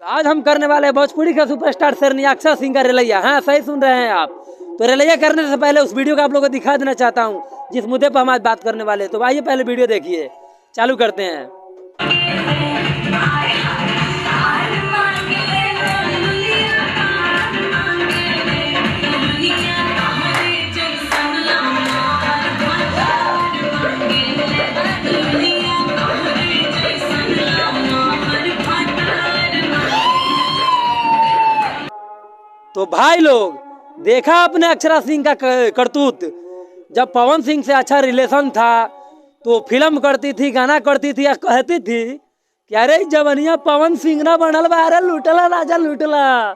आज हम करने वाले हैं भोजपुरी का सुपरस्टार शेरनी अक्षर सिंह का रेलैया। हाँ, सही सुन रहे हैं आप। तो रेलैया करने से पहले उस वीडियो को आप लोगों को दिखा देना चाहता हूँ जिस मुद्दे पर हम आज बात करने वाले हैं। तो आइए पहले वीडियो देखिए, चालू करते हैं। तो भाई लोग, देखा आपने अक्षरा सिंह का करतूत। जब पवन सिंह से अच्छा रिलेशन था तो फिल्म करती थी, गाना करती थी, या कहती थी कि अरे जवनिया पवन सिंह ना बनल बा, अरे लूटला राजा लूटला।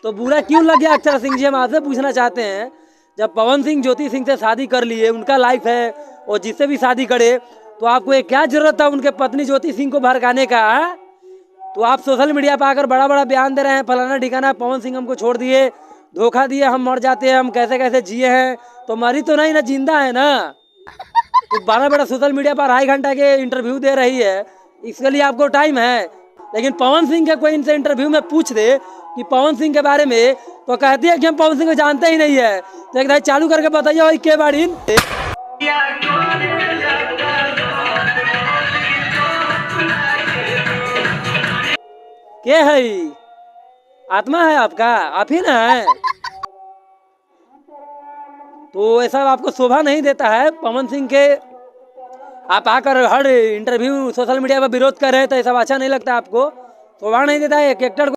तो बुरा क्यों लग गया अक्षरा सिंह जी? हम आपसे पूछना चाहते हैं, जब पवन सिंह ज्योति सिंह से शादी कर लिए, उनका लाइफ है, और जिससे भी शादी करे, तो आपको एक क्या जरूरत था उनके पत्नी ज्योति सिंह को भड़काने का? तो आप सोशल मीडिया पर आकर बड़ा बड़ा बयान दे रहे हैं, फलाना ठिकाना पवन सिंह हमको छोड़ दिए, धोखा दिए, हम मर जाते हैं, हम कैसे कैसे जिए हैं। तो मरी तो नहीं ना, जिंदा है ना। तो बड़ा बड़ा सोशल मीडिया पर 2.5 घंटा के इंटरव्यू दे रही है, इसके लिए आपको टाइम है। लेकिन पवन सिंह के कोई इनसे इंटरव्यू में पूछ दे कि पवन सिंह के बारे में, तो कहती है कि हम पवन सिंह को जानते ही नहीं है। तो एक भाई चालू करके बताइए भाई, के बाड़ी के है? आत्मा है आपका, आप ही ना है। तो ऐसा आपको शोभा नहीं देता है पवन सिंह के? आप आकर हर इंटरव्यू सोशल मीडिया पर विरोध कर रहे हैं, तो ऐसा अच्छा नहीं लगता आपको? शोभा नहीं देता है एक एक्टर को?